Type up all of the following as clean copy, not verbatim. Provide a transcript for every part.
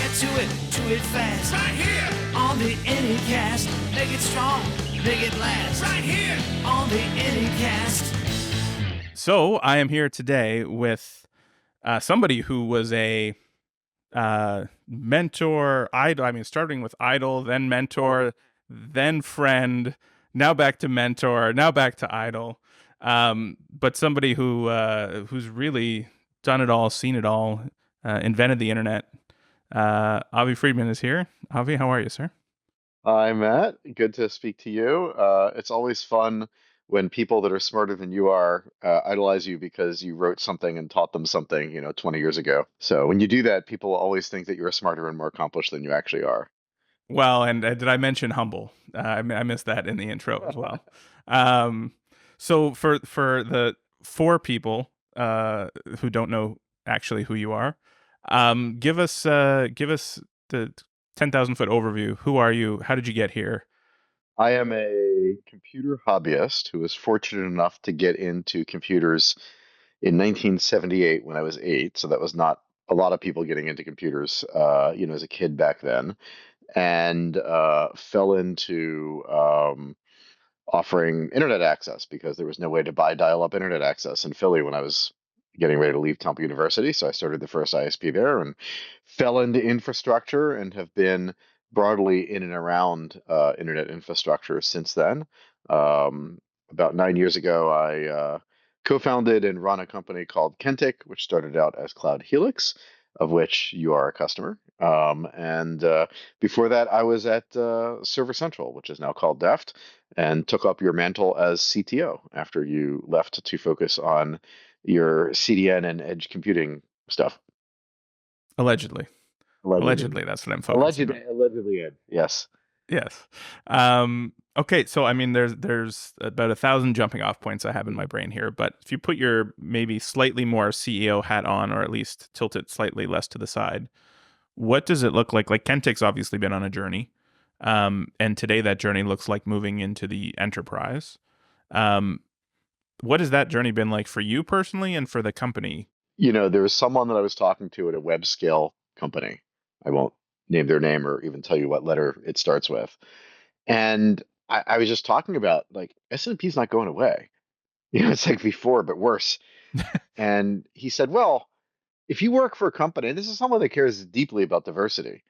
Get to it fast. Right here on the Anycast. Make it strong, make it last. Right here on the Anycast. So I am here today with somebody who was a mentor, idol. I mean, starting with idol, then mentor, then friend, now back to mentor, now back to idol. But somebody who's really done it all, seen it all, invented the internet. Avi Freedman is here. Avi, how are you, sir? Hi, Matt. Good to speak to you. It's always fun when people that are smarter than you are idolize you because you wrote something and taught them something, 20 years ago. So when you do that, people always think that you're smarter and more accomplished than you actually are. Well, and did I mention humble? I missed that in the intro as well. Um, so for the four people who don't know actually who you are, give us the 10,000 foot overview. Who are you? How did you get here? I am a computer hobbyist who was fortunate enough to get into computers in 1978 when I was 8. So that was not a lot of people getting into computers, as a kid back then, and fell into offering internet access because there was no way to buy dial-up internet access in Philly when I was getting ready to leave Temple University. So I started the first ISP there and fell into infrastructure and have been broadly in and around internet infrastructure since then. Um, about 9 years ago, I co-founded and run a company called Kentik, which started out as Cloud Helix, of which you are a customer. And before that, I was at Server Central, which is now called Deft, and took up your mantle as CTO after you left to focus on your CDN and edge computing stuff. Allegedly, Allegedly. allegedly, that's what I'm focusing on. Allegedly, Ed. Yes. Yes. Okay. So I mean, there's about 1,000 jumping off points I have in my brain here. But if you put your maybe slightly more CEO hat on, or at least tilt it slightly less to the side, what does it look like? Like Kentik's obviously been on a journey, and today that journey looks like moving into the enterprise. Um, what has that journey been like for you personally and for the company? There was someone that I was talking to at a web scale company. I won't name their name or even tell you what letter it starts with. And I was just talking about like S&P's not going away. It's like before, but worse. And he said, well, if you work for a company, and this is someone that cares deeply about diversity.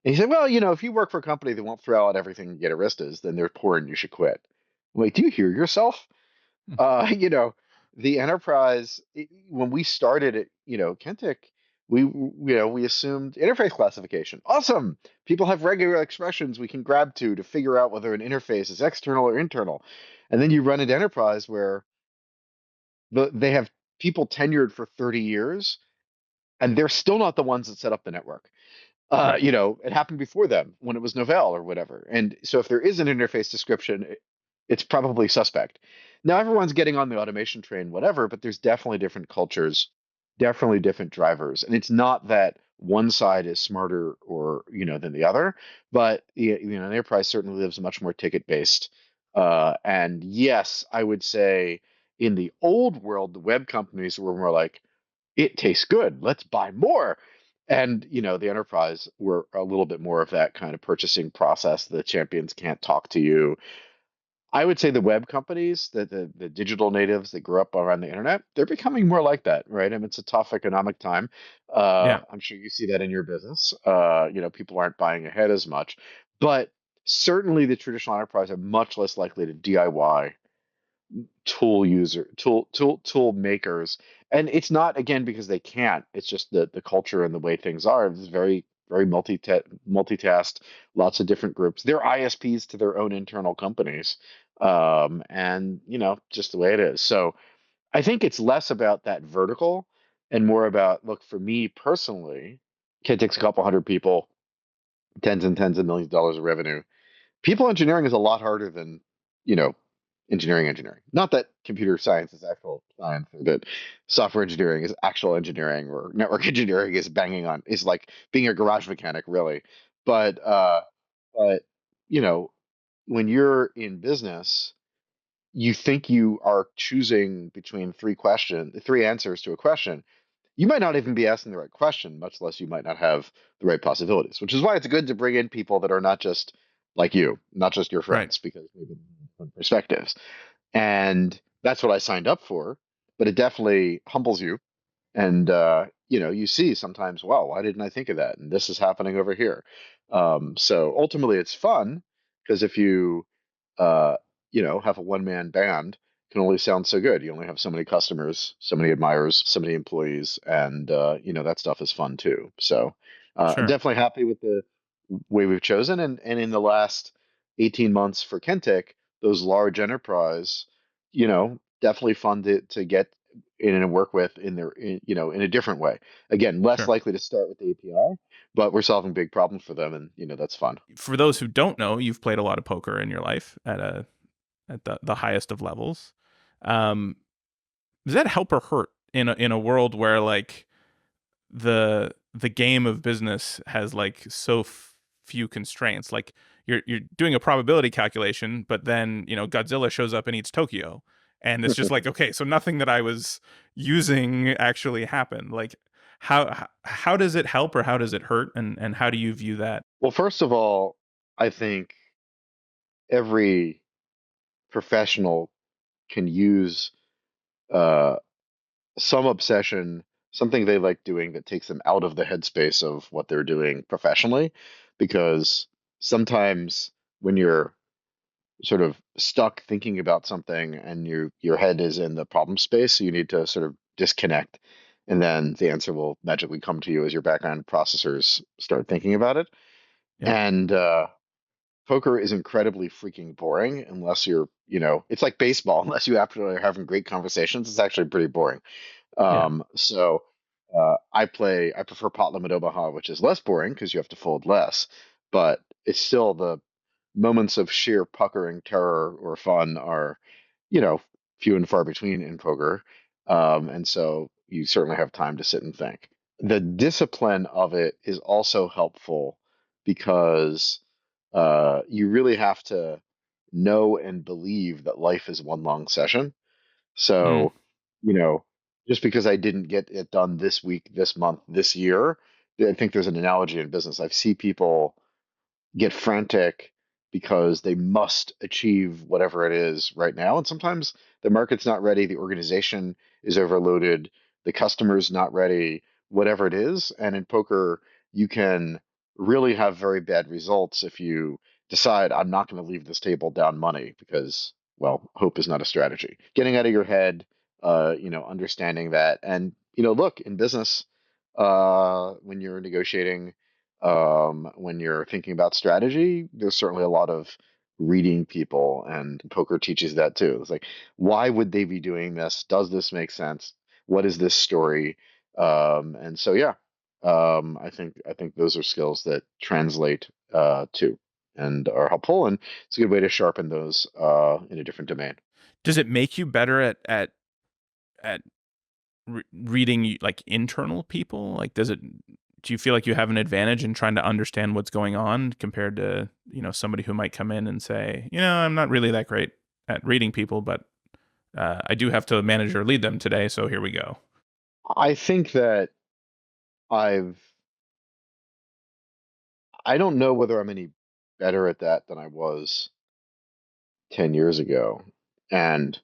And he said, well, if you work for a company that won't throw out everything and get Aristas, then they're poor and you should quit. Wait, do you hear yourself? Uh, you know, the enterprise, when we started at, Kentik, we assumed interface classification. Awesome. People have regular expressions we can grab to figure out whether an interface is external or internal. And then you run an enterprise where they have people tenured for 30 years and they're still not the ones that set up the network. Right. It happened before them when it was Novell or whatever. And so if there is an interface description, it's probably suspect. Now everyone's getting on the automation train, whatever, but there's definitely different cultures, definitely different drivers. And it's not that one side is smarter or, than the other, but the enterprise certainly lives much more ticket based. And yes, I would say in the old world, the web companies were more like, it tastes good. Let's buy more. And, the enterprise were a little bit more of that kind of purchasing process. The champions can't talk to you. I would say the web companies, the digital natives that grew up around the internet, they're becoming more like that, right? I mean, it's a tough economic time. Yeah. I'm sure you see that in your business. People aren't buying ahead as much, but certainly the traditional enterprise are much less likely to DIY tool makers, and it's not again because they can't. It's just the culture and the way things are. It's very very multitasked, lots of different groups. They're ISPs to their own internal companies, and just the way it is. So I think it's less about that vertical and more about, look, for me personally, it takes a couple hundred people, tens and tens of millions of dollars of revenue. People engineering is a lot harder than you know engineering. Not that computer science is actual science, or that software engineering is actual engineering, or network engineering is like being a garage mechanic, really. But you know, when you're in business, you think you are choosing between three answers to a question. you might not even be asking the right question, much less you might not have the right possibilities, which is why it's good to bring in people that are not just like you, not just your Right. friends, because maybe different perspectives. And that's what I signed up for, but it definitely humbles you. And you see sometimes, wow, why didn't I think of that? And this is happening over here. So ultimately, it's fun because if you uh, have a one-man band, it can only sound so good. You only have so many customers, so many admirers, so many employees, and that stuff is fun too. So I'm Sure. definitely happy with the way we've chosen. And in the last 18 months for Kentik, those large enterprise, definitely fun to get in and work with in a different way. Again, less Sure. likely to start with the API, but we're solving big problems for them, and that's fun. For those who don't know, you've played a lot of poker in your life at the highest of levels. Um, does that help or hurt in a world where like the game of business has like so few constraints? Like you're doing a probability calculation, but then Godzilla shows up and eats Tokyo, and it's just like, okay, so nothing that I was using actually happened. Like how does it help or how does it hurt, and how do you view that? Well, first of all, I think every professional can use uh, some obsession, something they like doing that takes them out of the headspace of what they're doing professionally. Because sometimes when you're sort of stuck thinking about something and your head is in the problem space, so you need to sort of disconnect, and then the answer will magically come to you as your background processors start thinking about it. Yeah. And poker is incredibly freaking boring unless it's like baseball. Unless you after are having great conversations, it's actually pretty boring. Yeah. So I prefer pot limit Omaha, which is less boring because you have to fold less, but it's still the moments of sheer puckering terror or fun are, you know, few and far between in poker. And so you certainly have time to sit and think. The discipline of it is also helpful because you really have to know and believe that life is one long session. Mm. So, you know, just because I didn't get it done this week, this month, this year, I think there's an analogy in business. I see people get frantic because they must achieve whatever it is right now. And sometimes the market's not ready, the organization is overloaded, the customer's not ready, whatever it is. And in poker, you can really have very bad results if you decide, I'm not going to leave this table down money because, well, hope is not a strategy. Getting out of your head, understanding that. And, look, in business, when you're negotiating, when you're thinking about strategy, there's certainly a lot of reading people, and poker teaches that too. It's like, why would they be doing this? Does this make sense? What is this story? And so, yeah, I think those are skills that translate too and are helpful, and it's a good way to sharpen those in a different domain. Does it make you better at reading like internal people? Like, do you feel like you have an advantage in trying to understand what's going on compared to, somebody who might come in and say, I'm not really that great at reading people, but I do have to manage or lead them today. So here we go. I think that I've I don't know whether I'm any better at that than I was 10 years ago. And,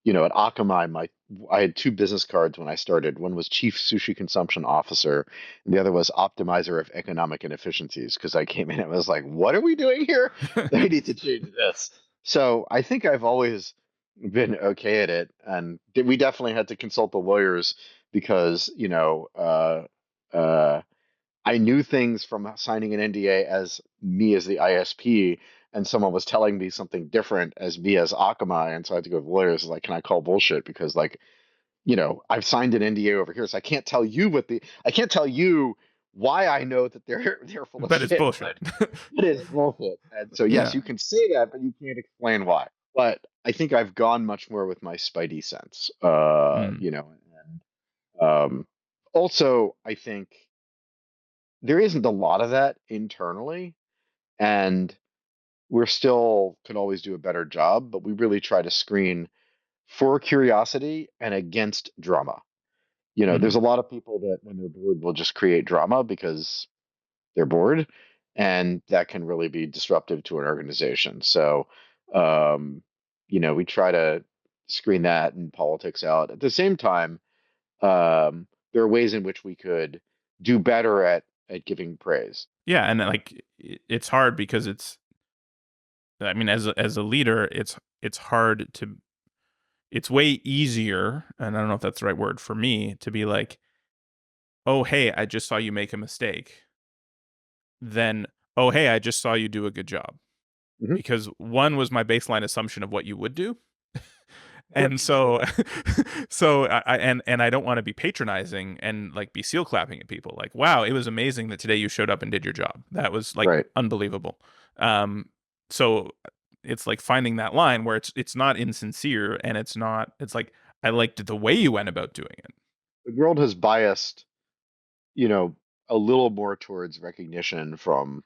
at Akamai, I had two business cards when I started. One was Chief Sushi Consumption Officer, and the other was Optimizer of Economic Inefficiencies, because I came in and was like, what are we doing here? They need to change this. So I think I've always been okay at it. And we definitely had to consult the lawyers because, I knew things from signing an NDA as me as the ISP, and someone was telling me something different as me as Akamai, and so I had to go to lawyers like, can I call bullshit? Because like, I've signed an NDA over here, so I can't tell you why I know that they're full of But it's shit, bullshit. but it is bullshit. And so yes, Yeah. you can say that, but you can't explain why. But I think I've gone much more with my spidey sense. Mm. And also I think there isn't a lot of that internally, and we're still could always do a better job, but we really try to screen for curiosity and against drama. There's a lot of people that when they're bored will just create drama because they're bored, and that can really be disruptive to an organization. So, we try to screen that and politics out. At the same time, there are ways in which we could do better at giving praise. Yeah, and like it's hard because I mean, as a leader, it's hard to. It's way easier, and I don't know if that's the right word for me, to be like, "Oh, hey, I just saw you make a mistake," than, "Oh, hey, I just saw you do a good job." Mhm. Because one was my baseline assumption of what you would do. Sure. And so I don't want to be patronizing and like be seal clapping at people like, wow, it was amazing that today you showed up and did your job. That was like Right. unbelievable. So it's like finding that line where it's not insincere, and it's like, I liked the way you went about doing it. The world has biased, a little more towards recognition from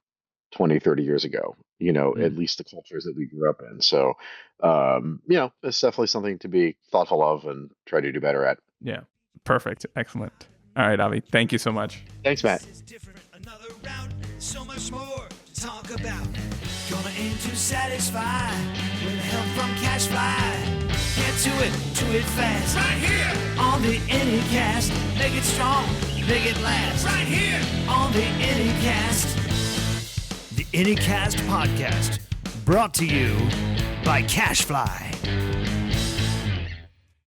20, 30 years ago, at least the cultures that we grew up in. So, it's definitely something to be thoughtful of and try to do better at. Yeah. Perfect. Excellent. All right, Avi. Thank you so much. Thanks, Matt. It's different, another round, so much more to talk about. Gonna aim to satisfy with help from Cashfly. Get to it fast. Right here on the Anycast. Make it strong, make it last. Right here on the Anycast. The Anycast podcast, brought to you by Cashfly.